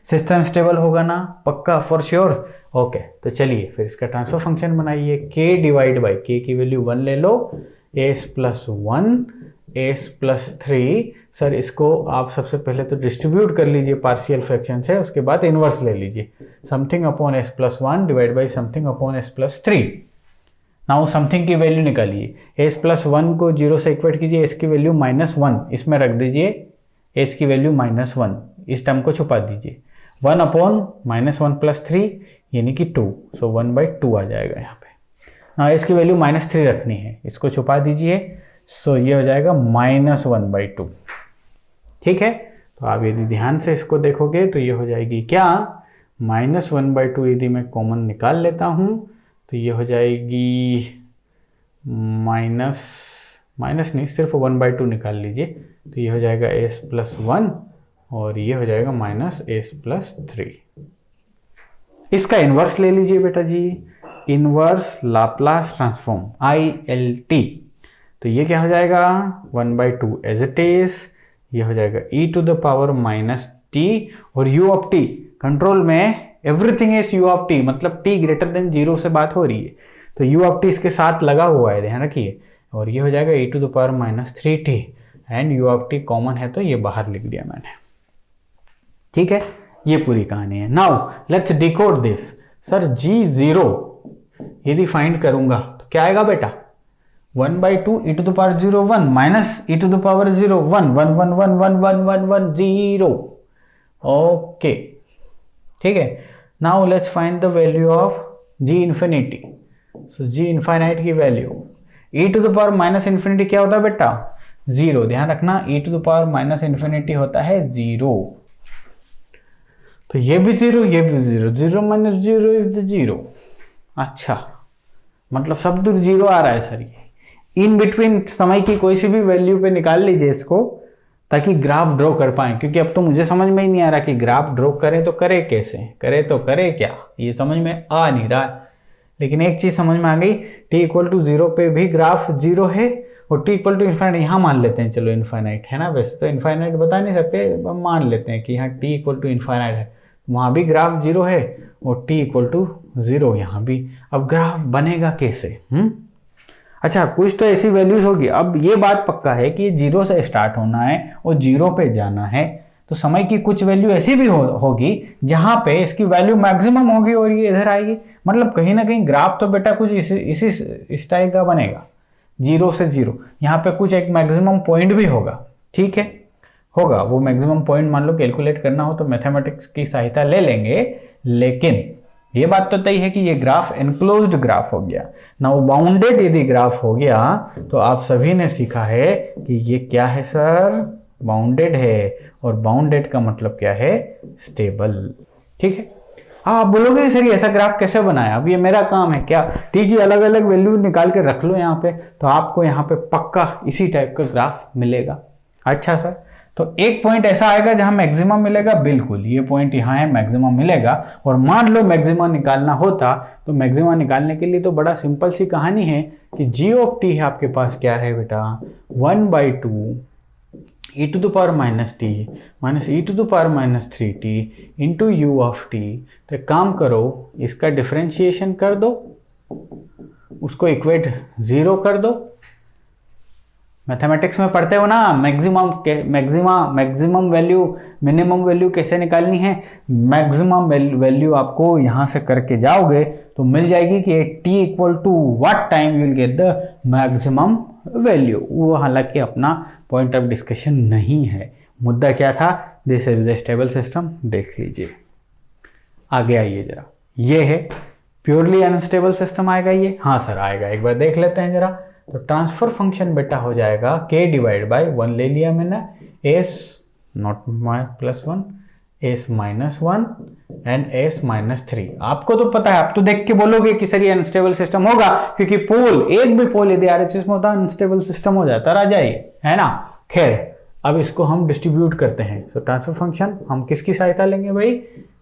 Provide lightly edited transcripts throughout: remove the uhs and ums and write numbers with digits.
System stable होगा ना, पक्का, फॉर श्योर। ओके, तो चलिए फिर इसका ट्रांसफर फंक्शन बनाइए। के डिवाइड बाई के की वैल्यू 1 ले लो, S plus 1 S plus 3। Sir इसको आप सबसे पहले तो डिस्ट्रीब्यूट कर लीजिए पार्शियल फ्रैक्शन से, उसके बाद इनवर्स ले लीजिए। Something upon S plus 1 divide by something upon S plus 3। Now something की वैल्यू निकालिए। एस प्लस 1 को 0 से इक्वेट कीजिए, एस की वैल्यू -1 इसमें रख दीजिए, एस की वैल्यू -1, इस टर्म को छुपा दीजिए। 1 अपॉन -1 प्लस 3 यानी कि 2, सो 1/2 आ जाएगा यहाँ पे। ना एस की वैल्यू -3 रखनी है, इसको छुपा दीजिए, सो ये हो जाएगा -1/2। ठीक है, तो आप यदि ध्यान से इसको देखोगे तो ये हो जाएगी क्या, -1/2 यदि मैं कॉमन निकाल लेता हूँ तो ये हो जाएगी माइनस नहीं, सिर्फ 1/2 निकाल लीजिए, तो ये हो जाएगा s प्लस 1 और ये हो जाएगा -s प्लस 3। इसका इन्वर्स ले लीजिए बेटा जी, इन्वर्स लाप्लास ट्रांसफॉर्म ILT। तो ये क्या हो जाएगा, 1/2 एज इट इज, ये हो जाएगा e⁻⁻t और u ऑफ t। कंट्रोल में everything is u of t, मतलब t ग्रेटर देन 0 से बात हो रही है, तो u ऑफ t इसके साथ लगा हुआ है, ध्यान रखिए। और ये हो जाएगा e⁻⁻3t and u of t common है तो ये बाहर लिख दिया मैंने। ठीक है, ये पूरी कहानी है। Now let's decode this. Sir g0 यदि फाइंड करूंगा तो क्या आएगा बेटा, 1/2 e⁻01 माइनस e⁻01 1 0। ओके, ठीक है। Now let's find the value of g infinity. So g infinite की वैल्यू e⁻∞ क्या होता है बेटा, 0। ध्यान रखना, e⁻∞ होता है 0। तो ये भी 0, ये भी 0, 0 माइनस 0 इज 0। अच्छा, मतलब सब दूर 0 आ रहा है सर। ये इन बिटवीन समय की कोई सी भी वैल्यू पे निकाल लीजिए इसको, ताकि ग्राफ ड्रॉ कर पाए, क्योंकि अब तो मुझे समझ में ही नहीं आ रहा कि ग्राफ ड्रॉ करें तो करें कैसे, करें तो करें क्या, ये समझ में आ नहीं रहा है। लेकिन एक चीज समझ में आ गई, t = 0 पे भी ग्राफ 0 है और t = इनफाइनाइट यहाँ मान लेते हैं, चलो इनफाइनाइट है ना, वैसे तो इनफाइनाइट बता नहीं सकते, हम मान लेते हैं कि यहाँ t = इनफाइनाइट है, वहाँ भी ग्राफ 0 है और t = 0 यहाँ भी। अब ग्राफ बनेगा कैसे? अच्छा, कुछ तो ऐसी वैल्यूज होगी। अब ये बात पक्का है कि 0 से स्टार्ट होना है और 0 पे जाना है, तो समय की कुछ वैल्यू ऐसी भी होगी जहां पे इसकी वैल्यू मैक्सिमम होगी और ये इधर आएगी। मतलब कहीं ना कहीं ग्राफ तो बेटा कुछ इसी स्टाइल का बनेगा, 0 से 0। यहाँ पे कुछ एक मैक्सिमम पॉइंट भी होगा, ठीक है, होगा। वो मैक्सिमम पॉइंट मान लो कैलकुलेट करना हो तो मैथमेटिक्स की सहायता ले लेंगे, लेकिन ये बात तो तय है कि ये ग्राफ एनक्लोज्ड ग्राफ हो गया ना। वो बाउंडेड यदि ग्राफ हो गया तो आप सभी ने सीखा है कि ये क्या है सर, बाउंडेड है, और बाउंडेड का मतलब क्या है, स्टेबल। ठीक है, हाँ, आप बोलोगे सर ऐसा ग्राफ कैसे बनाया, अब ये मेरा काम है क्या? ठीक है, अलग अलग वैल्यू निकाल के रख लो यहाँ पे, तो आपको यहाँ पे पक्का इसी टाइप का ग्राफ मिलेगा। अच्छा सर, तो एक पॉइंट ऐसा आएगा जहां मैक्सिमम मिलेगा, बिल्कुल ये पॉइंट यहाँ है, मैक्सिमम मिलेगा। और मान लो मैक्सिमम निकालना होता तो मैक्सिमम निकालने के लिए तो बड़ा सिंपल सी कहानी है कि g ऑफ t है आपके पास, क्या है बेटा, 1/2 e⁻⁻t minus e⁻⁻3t into u of t। तो एक काम करो, इसका डिफरेंशिएशन कर दो, उसको इक्वेट 0 कर दो। मैथमेटिक्स में पढ़ते हो ना, मैक्सिमम वैल्यू मिनिमम वैल्यू कैसे निकालनी है। मैक्सिमम वैल्यू आपको यहाँ से करके जाओगे तो मिल जाएगी कि t = what time you will get the maximum value. वो हालांकि अपना पॉइंट ऑफ डिस्कशन नहीं है, मुद्दा क्या था, this is the stable system. देख लीजिए, आगे आइए जरा, ये है प्योरली अनस्टेबल सिस्टम आएगा ये। हाँ सर आएगा, एक बार देख लेते हैं जरा। तो ट्रांसफर फंक्शन बेटा हो जाएगा k डिवाइड बाई 1 ले लिया मैंने, s not plus 1 s minus 1 and s minus 3। आपको तो पता है, आप तो देख के बोलोगे कि सर ये अनस्टेबल सिस्टम होगा, क्योंकि पोल, एक भी पोल यदि RHS में होता अनस्टेबल सिस्टम हो जाता, राजा है ना। खैर, अब इसको हम डिस्ट्रीब्यूट करते हैं। तो ट्रांसफर फंक्शन हम किसकी सहायता लेंगे भाई,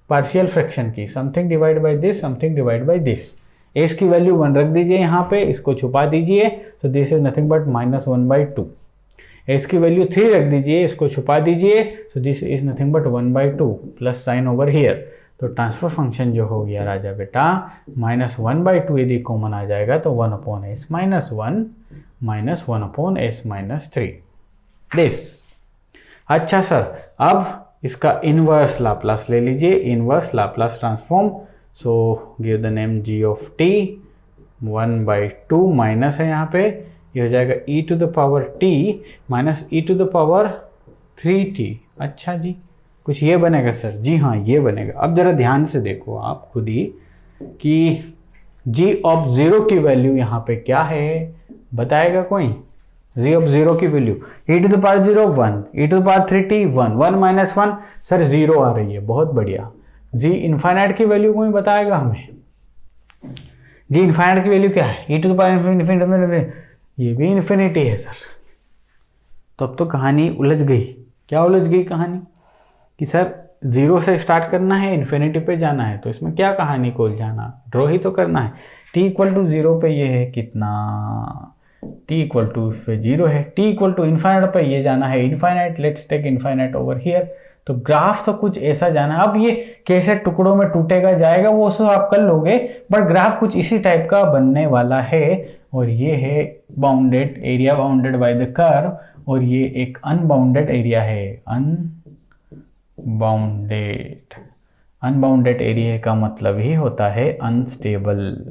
पार्शियल फ्रैक्शन की, something divide by this, something divide by this. S की वैल्यू 1 रख दीजिए यहाँ पे, इसको छुपा दीजिए, तो this is nothing but -1/2। S की वैल्यू 3 रख दीजिए, इसको छुपा दीजिए, so this is nothing but 1/2 plus sine over here. तो ट्रांसफर फंक्शन जो हो गया राजा बेटा -1/2 यदि कॉमन आ जाएगा तो 1/s -1 -1/s -3 दिस। अच्छा सर, अब इसका इनवर्स लाप्लास ले लीजिए, inverse Laplace transform. So give the name g of t, 1/2 minus है यहाँ पे, ये हो जाएगा e to the power t minus e to the power 3t। अच्छा जी, कुछ ये बनेगा सर? जी हाँ, ये बनेगा। अब जरा ध्यान से देखो आप खुद ही कि g ऑफ 0 की वैल्यू यहाँ पे क्या है, बताएगा कोई? g ऑफ 0 की value e to the power 0 1, e to the power 3t 1, 1 minus 1 sir 0 आ रही है, बहुत बढ़िया। g इनफाइनाइट की वैल्यू कोई बताएगा हमें? g इनफाइनाइट की वैल्यू क्या है? e to the power infinity, ये भी इन्फिनिटी है सर। तो अब तो कहानी उलझ गई। क्या उलझ गई कहानी? कि सर 0 से स्टार्ट करना है, इन्फिनिटी पे जाना है, तो इसमें क्या कहानी को उलझाना, ड्रॉ ही तो करना है। t इक्वल टू 0 पे ये है कितना, t इक्वल टू इस पे 0 है, t इक्वल टू इन्फाइनाइट पे ये जाना है infinite, let's take infinite over here. तो ग्राफ तो कुछ ऐसा जाना है। अब ये कैसे टुकड़ों में टूटेगा जाएगा वो सब आप कर लोगे, बट ग्राफ कुछ इसी टाइप का बनने वाला है। और ये है bounded area bounded by the curve, और ये एक अनबाउंडेड एरिया है, अनबाउंडेड एरिया का मतलब ही होता है अनस्टेबल।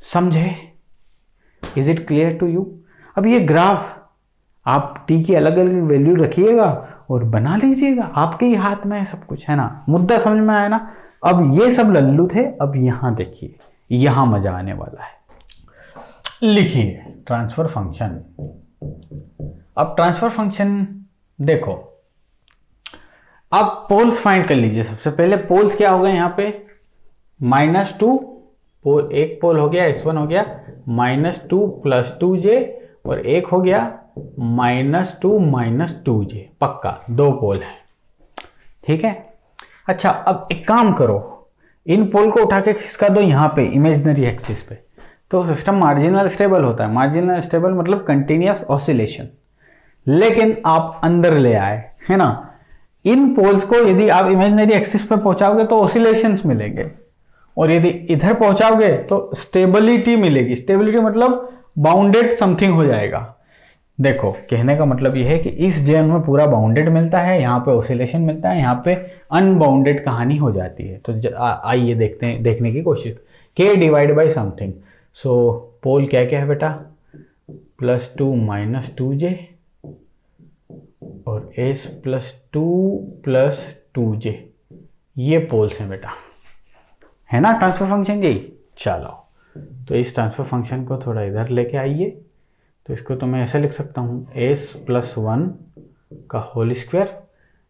समझे? Is it clear to you? अब ये ग्राफ आप t की अलग अलग वैल्यू रखिएगा और बना लीजिएगा, आपके ही हाथ में है सब कुछ, है ना? मुद्दा समझ में आया ना? अब ये सब लल्लू थे, अब यहां देखिए, यहां मजा आने वाला है। लिखिए ट्रांसफर फंक्शन। अब ट्रांसफर फंक्शन देखो, आप पोल्स फाइंड कर लीजिए। सबसे पहले पोल्स क्या हो गए यहाँ पे, -2 पोल, एक पोल हो गया S1 हो गया -2 + 2j, और एक हो गया -2 - 2j, पक्का 2 पोल है, ठीक है। अच्छा, अब एक काम करो, इन पोल को उठा के खिसका दो यहाँ पे इमेजिनरी एक्सिस पे, तो सिस्टम मार्जिनल स्टेबल होता है। मार्जिनल स्टेबल मतलब कंटिन्यूअस ऑसिलेशन। लेकिन आप अंदर ले आए, है ना? इन पोल्स को यदि आप इमेजिनरी एक्सिस पे पहुंचाओगे तो ऑसिलेशंस मिलेंगे, और यदि इधर पहुंचाओगे तो स्टेबिलिटी मिलेगी। स्टेबिलिटी मतलब बाउंडेड समथिंग हो जाएगा। देखो, कहने का मतलब यह है कि इस जोन में पूरा बाउंडेड मिलता है, यहाँ पे ऑसिलेशन मिलता है, यहाँ पे अनबाउंडेड कहानी हो जाती है। तो आइए देखने की कोशिश। k divide by something. So pole क्या क्या है बेटा, +2 - 2j और s +2 + 2j, ये पोल्स हैं बेटा, है ना? ट्रांसफर फंक्शन यही। चलो, तो इस ट्रांसफर फंक्शन को थोड़ा इधर लेके आइए। तो इसको तो मैं ऐसे लिख सकता हूँ, s + 1 का होल स्क्वायर,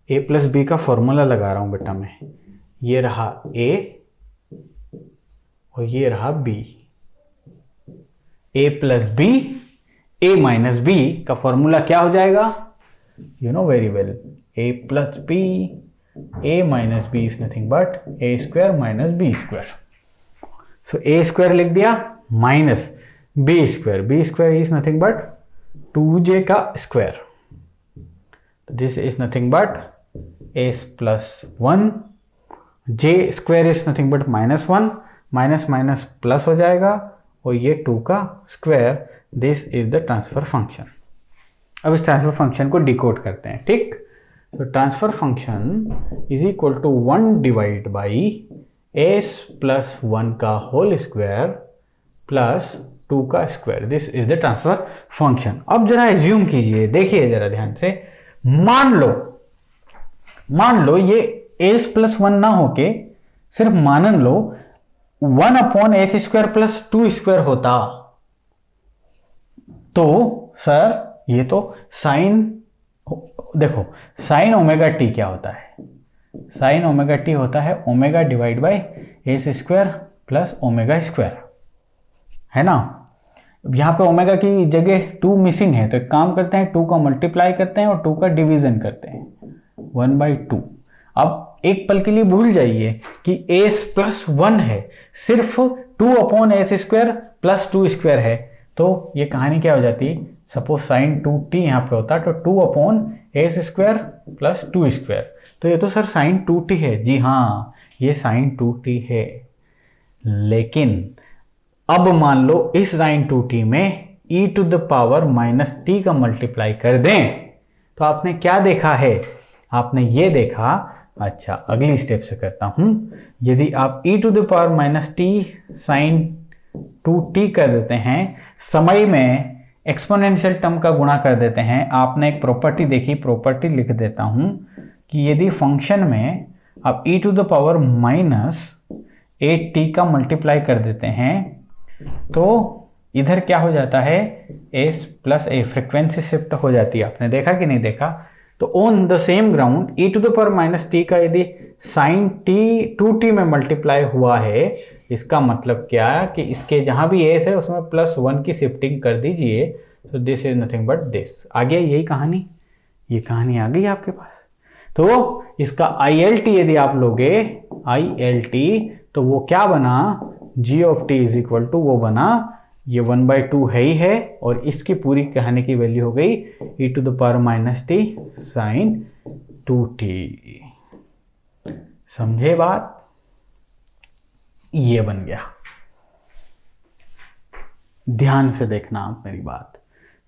a + b का फॉर्मूला लगा रहा हूँ बेटा मैं। ये रहा a और ये रहा b, a + b, a - b का फॉर्मूला क्या हो जाएगा? You know very well, a + b, a - b is nothing but a² - b²। So a² लिख दिया minus b² is nothing but 2j का square. This is nothing but s + 1, j² is nothing but -1, minus minus plus हो जाएगा, और ये 2 का square. This is the transfer function. अब इस ट्रांसफर फंक्शन को डिकोड करते हैं, ठीक? तो transfer function is equal to 1 divide by s + 1 का होल स्क्वायर प्लस 2 का square. This is the transfer function. अब जरा एज्यूम कीजिए, देखिए जरा ध्यान से, मान लो ये s + 1 ना होके सिर्फ मानन लो 1/s² + 2² होता, तो सर ये तो साइन, देखो साइन ω t क्या होता है? साइन ω t होता है ω डिवाइड बाई s² + ω², है ना? यहाँ पे ω की जगह 2 मिसिंग है, तो एक काम करते हैं, 2 का मल्टीप्लाई करते हैं और 2 का डिवीजन करते हैं, 1/2। अब एक पल के लिए भूल जाइए कि s + 1 है, सिर्फ 2/s² + 2² है, तो ये कहानी क्या हो जाती, सपोज साइन 2t यहाँ पे होता तो 2/a² प्लस 2²। तो ये तो सर साइन 2t है। जी हाँ, ये साइन 2t है, लेकिन अब मान लो इस साइन 2t में e⁻⁻t का मल्टीप्लाई कर दें तो आपने क्या देखा है, आपने ये देखा। अच्छा, अगली स्टेप से करता हूं। यदि आप e⁻⁻t साइन 2t कर देते हैं, समय में एक्सपोनेंशियल टर्म का गुणा कर देते हैं, आपने एक प्रॉपर्टी देखी, प्रॉपर्टी लिख देता हूं कि यदि फंक्शन में आप e⁻8t का मल्टीप्लाई कर देते हैं तो इधर क्या हो जाता है, s plus a, frequency shift हो जाती है। आपने देखा कि नहीं देखा? तो on the same ground e⁻t का यदि साइन 2t में मल्टीप्लाई हुआ है, इसका मतलब क्या कि इसके जहां भी s है उसमें +1 की शिफ्टिंग कर दीजिए। So this is nothing but this. आ गया यही कहानी, ये कहानी आ गई आपके पास। तो इसका ILT यदि आप लोगे, ILT, तो वो क्या बना, g(t) इज इक्वल टू वो बना, ये 1/2 है ही है, और इसकी पूरी कहानी की वैल्यू हो गई e⁻t साइन 2t। समझे बात? ये बन गया। ध्यान से देखना आप मेरी बात।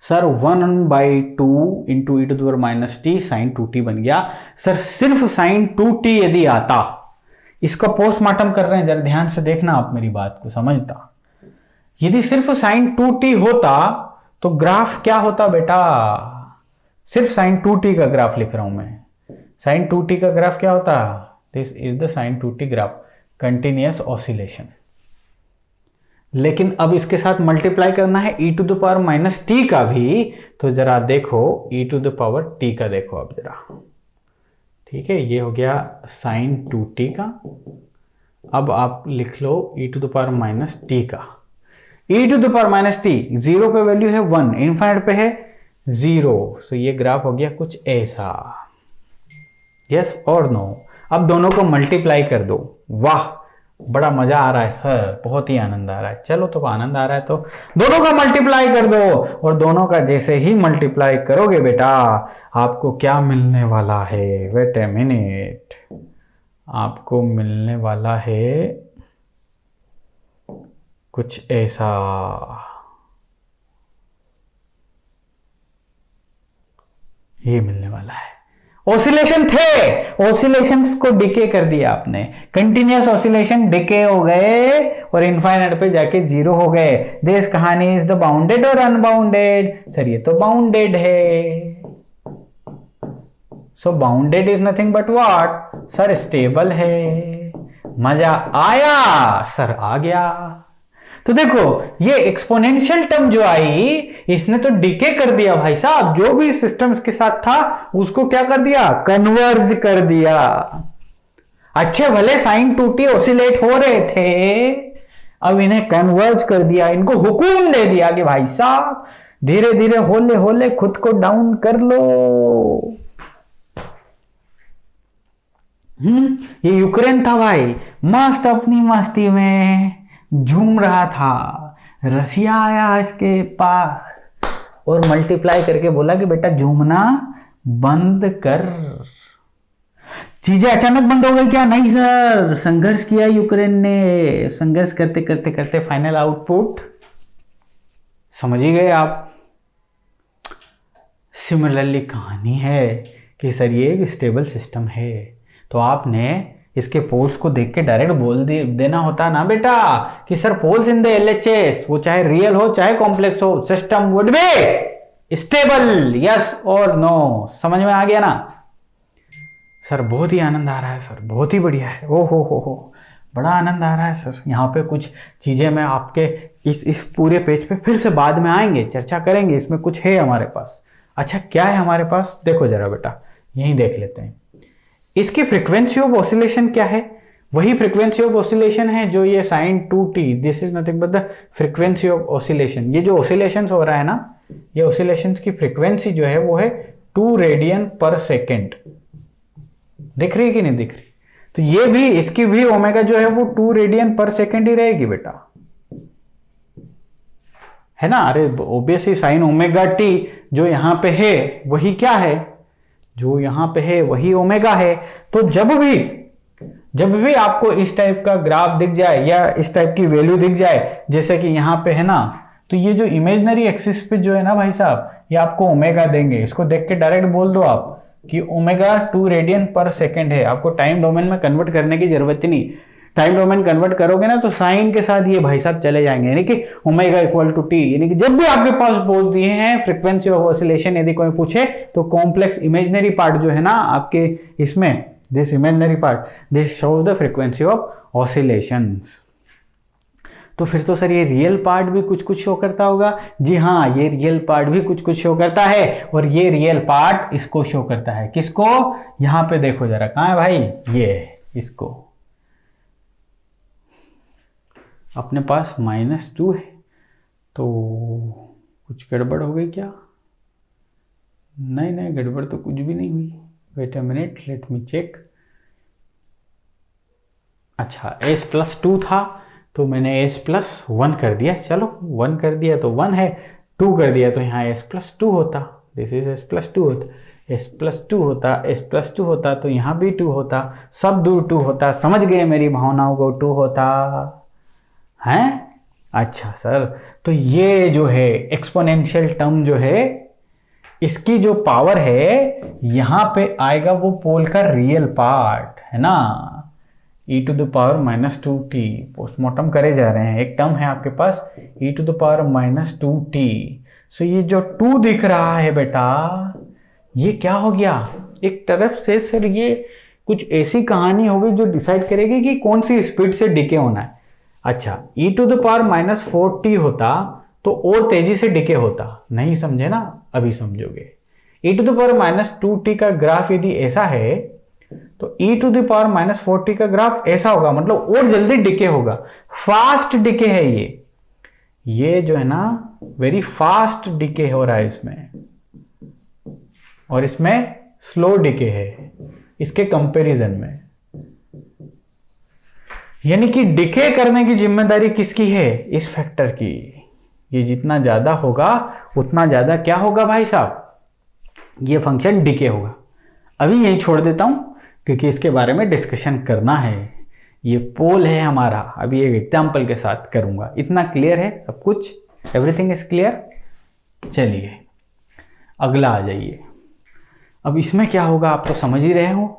Sir 1/2 into e⁻t sign 2t बन गया। सर सिर्फ साइन 2t यदि आता, इसका पोस्टमार्टम कर रहे हैं, जरा ध्यान से देखना आप मेरी बात को समझता। यदि सिर्फ साइन 2t होता तो ग्राफ क्या होता बेटा, सिर्फ साइन 2t का ग्राफ लिख रहा हूं मैं। साइन 2t का ग्राफ क्या होता, this is the sine 2t graph, continuous oscillation. लेकिन अब इसके साथ मल्टीप्लाई करना है e⁻t का भी, तो जरा देखो e⁻t का देखो अब जरा, ठीक है, ये हो गया साइन 2t का। अब आप लिख लो e⁻t का। e⁻t 0 पे वैल्यू है 1, इनफाइनाइट पे है 0, सो ये ग्राफ हो गया कुछ ऐसा। यस और नो? अब दोनों को मल्टीप्लाई कर दो। वाह, बड़ा मजा आ रहा है सर, बहुत ही आनंद आ रहा है। चलो, तो आनंद आ रहा है तो दोनों का मल्टीप्लाई कर दो, और दोनों का जैसे ही मल्टीप्लाई करोगे बेटा, आपको क्या मिलने वाला है, वेट ए मिनट, आपको मिलने वाला है कुछ ऐसा। ये मिलने वाला है। ऑसिलेशन थे, ऑसिलेशंस को डिके कर दिया आपने, कंटिन्यूअस ऑसिलेशन डिके हो गए और इनफाइनाइट पे जाके 0 हो गए। दिस कहानी is the bounded or unbounded? Sir ये तो बाउंडेड है। So bounded is nothing but what sir, stable है। मजा आया सर? आ गया। तो देखो, ये एक्सपोनेंशियल टर्म जो आई, इसने तो डिके कर दिया भाई साहब, जो भी सिस्टम के साथ था उसको क्या कर दिया, कन्वर्ज कर दिया। अच्छे भले साइन 2t ऑसिलेट हो रहे थे, अब इन्हें कन्वर्ज कर दिया, इनको हुक्म दे दिया कि भाई साहब धीरे धीरे होले होले खुद को डाउन कर लो। ये यूक्रेन था भाई, मस्त अपनी मस्ती में झूम रहा था, रसिया आया इसके पास और मल्टीप्लाई करके बोला कि बेटा झूमना बंद कर। चीजें अचानक बंद हो गई क्या? नहीं सर, संघर्ष किया यूक्रेन ने, संघर्ष करते करते करते फाइनल आउटपुट समझ ही गए आप। सिमिलरली कहानी है कि सर ये एक स्टेबल सिस्टम है, तो आपने इसके पोल्स को देख के डायरेक्ट बोल देना होता ना बेटा कि sir poles in the LHS, वो चाहे रियल हो चाहे कॉम्प्लेक्स हो, system would be stable. Yes और नो? समझ में आ गया ना? सर बहुत ही आनंद आ रहा है सर, बहुत ही बढ़िया है। ओ हो, बड़ा आनंद आ रहा है सर। यहाँ पे कुछ चीजें मैं आपके इस पूरे पेज पे फिर से बाद में आएंगे, चर्चा करेंगे, इसमें कुछ है हमारे पास। अच्छा क्या है हमारे पास, देखो जरा बेटा, यही देख लेते हैं। इसकी फ्रीक्वेंसी ऑफ ऑसिलेशन क्या है? वही फ्रीक्वेंसी ऑफ ऑसिलेशन है जो ये sine 2t, this is nothing but the frequency of oscillation. ये जो ऑसिलेशन हो रहा है ना, ये ऑसिलेशन की फ्रीक्वेंसी जो है वो है 2 रेडियन पर सेकेंड। दिख रही है कि नहीं दिख रही? तो ये भी, इसकी भी ओमेगा जो है वो 2 रेडियन पर सेकेंड ही रहेगी बेटा, है ना। अरे ऑब्वियसली साइन ओमेगा टी जो यहाँ पे है वही क्या है, जो यहाँ पे है वही ओमेगा है। तो जब भी आपको इस टाइप का ग्राफ दिख जाए या इस टाइप की वैल्यू दिख जाए, जैसे कि यहाँ पे है ना, तो ये जो इमेजिनरी एक्सिस पे जो है ना भाई साहब, ये आपको ओमेगा देंगे। इसको देख के डायरेक्ट बोल दो आप कि ओमेगा 2 रेडियन पर सेकेंड है। आपको टाइम डोमेन में कन्वर्ट करने की जरूरत ही नहीं। टाइम डोमेन कन्वर्ट करोगे ना तो साइन के साथ ये भाई साहब चले जाएंगे, यानी कि ओमेगा इक्वल टू टी। यानी कि जब भी आपके पास बोल दिए हैं फ्रीक्वेंसी ऑफ ऑसिलेशन, यदि कोई पूछे तो कॉम्प्लेक्स इमेजिनरी पार्ट जो है ना आपके इसमें, this imaginary part this shows the frequency of oscillations. तो फिर तो सर ये रियल पार्ट भी कुछ कुछ शो करता होगा। जी हाँ, ये रियल पार्ट भी कुछ कुछ शो करता है, और ये रियल पार्ट इसको शो करता है। किसको? यहां पे देखो जरा, कहां है भाई, ये इसको। अपने पास -2 है, तो कुछ गड़बड़ हो गई क्या? नहीं, गड़बड़ तो कुछ भी नहीं हुई। Wait a minute, let me check. अच्छा, s+2 था तो मैंने s+1 कर दिया। चलो 1 कर दिया तो 1 है, 2 कर दिया तो यहाँ s+2 होता। दिस इज s+2 होता, s+2 होता, s+2 होता तो यहाँ भी 2 होता, सब दूर 2 होता। समझ गए मेरी भावनाओं को? 2 होता है। अच्छा सर, तो ये जो है एक्सपोनेंशियल टर्म जो है, इसकी जो पावर है यहाँ पे आएगा वो पोल का रियल पार्ट, है ना, e⁻²t। पोस्टमार्टम करे जा रहे हैं। एक टर्म है आपके पास e⁻²t। सो ये जो 2 दिख रहा है बेटा, ये क्या हो गया? एक तरफ से सर ये कुछ ऐसी कहानी हो गई जो डिसाइड करेगी कि कौन सी स्पीड से डिके होना है। अच्छा, e⁻⁴t होता तो और तेजी से डिके होता। नहीं समझे ना? अभी समझोगे। e⁻²t का ग्राफ यदि ऐसा है तो e⁻⁴t का ग्राफ ऐसा होगा, मतलब और जल्दी डिके होगा। फास्ट डिके है ये जो है ना, वेरी फास्ट डिके हो रहा है इसमें, और इसमें स्लो डिके है इसके कंपैरिजन में। यानी कि डिके करने की जिम्मेदारी किसकी है? इस फैक्टर की। ये जितना ज्यादा होगा उतना ज्यादा क्या होगा भाई साहब? ये फंक्शन डिके होगा। अभी यही छोड़ देता हूं क्योंकि इसके बारे में डिस्कशन करना है। ये पोल है हमारा, अभी एक एग्जांपल के साथ करूंगा। इतना क्लियर है सब कुछ? Everything is clear? चलिए अगला आ जाइए। अब इसमें क्या होगा आप तो समझ ही रहे हो।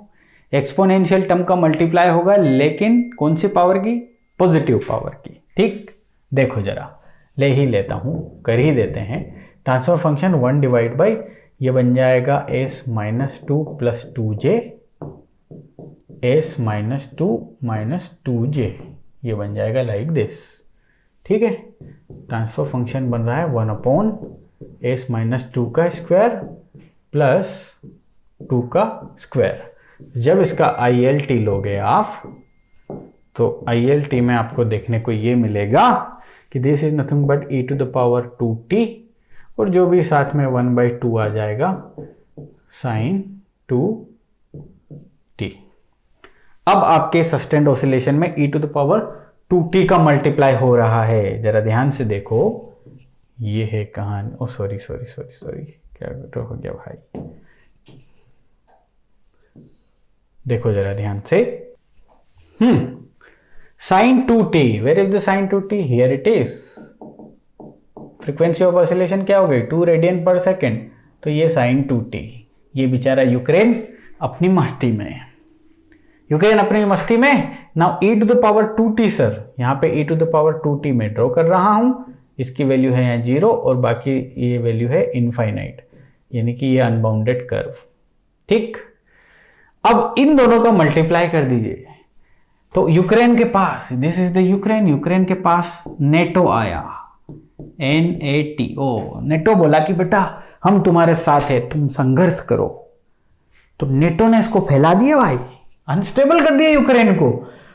एक्सपोनेंशियल टर्म का मल्टीप्लाई होगा, लेकिन कौन सी पावर की? पॉजिटिव पावर की। ठीक, देखो जरा, ले ही लेता हूं, कर ही देते हैं। ट्रांसफर फंक्शन 1/, ये बन जाएगा s-2 + 2j, s-2 - 2j, ये बन जाएगा लाइक दिस। ठीक है, ट्रांसफर फंक्शन बन रहा है 1/s-2 का स्क्वायर प्लस 2 का स्क्वायर। जब इसका ILT लोगे आप, तो ILT में आपको देखने को ये मिलेगा कि this is nothing but e⁻²t, और जो भी साथ में 1/2 आ जाएगा sin 2t। अब आपके सस्टेन्ड ऑसिलेशन में e⁻²t का मल्टीप्लाई हो रहा है। जरा ध्यान से देखो, ये है कहानी। ओ सॉरी, क्या हो गया भाई? देखो जरा ध्यान से। sin 2t, where is the sin 2t? Here it is. Frequency of oscillation क्या हो गई? 2 रेडियन पर सेकेंड। तो ये sin 2t। ये बेचारा यूक्रेन अपनी मस्ती में, नाउ e⁻²t सर, यहाँ पे e⁻²t में ड्रॉ कर रहा हूं। इसकी वैल्यू है यहाँ 0 और बाकी ये वैल्यू है इनफाइनाइट, यानी कि ये अनबाउंडेड कर्व। ठीक, अब इन दोनों का मल्टीप्लाई कर दीजिए। तो यूक्रेन के पास, दिस इज द यूक्रेन के पास नेटो आया, NATO। नेटो बोला कि बेटा हम तुम्हारे साथ है, तुम संघर्ष करो। तो नेटो ने इसको फैला दिया भाई, अनस्टेबल कर दिया यूक्रेन को।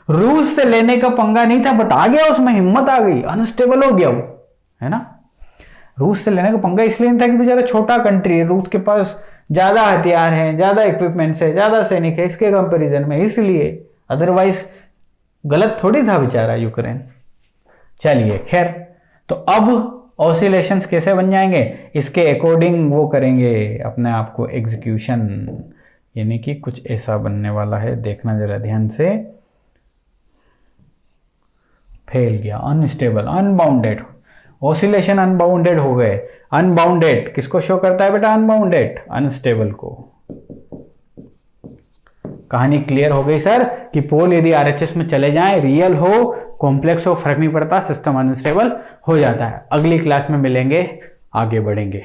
रूस से लेने का पंगा नहीं था, बट आ गया उसमें, हिम्मत आ गई, अनस्टेबल हो गया वो, है ना। रूस से लेने का पंगा इसलिए नहीं था कि बेचारा छोटा कंट्री है, रूस के पास ज्यादा हथियार हैं, ज्यादा इक्विपमेंट्स है, ज्यादा सैनिक है इसके कंपैरिजन में, इसलिए। अदरवाइज गलत थोड़ी था बेचारा यूक्रेन। चलिए खैर, तो अब ऑसिलेशंस कैसे बन जाएंगे, इसके अकॉर्डिंग वो करेंगे अपने आप को एग्जीक्यूशन, यानी कि कुछ ऐसा बनने वाला है, देखना जरा ध्यान से। फैल गया, अनस्टेबल, अनबाउंडेड, ऑसिलेशन अनबाउंडेड हो गए। अनबाउंडेड किसको शो करता है बेटा, अनबाउंडेड, अनस्टेबल को। कहानी क्लियर हो गई सर कि पोल यदि आरएचएस में चले जाएं, रियल हो कॉम्प्लेक्स हो फर्क नहीं पड़ता, सिस्टम अनस्टेबल हो जाता है। अगली क्लास में मिलेंगे, आगे बढ़ेंगे।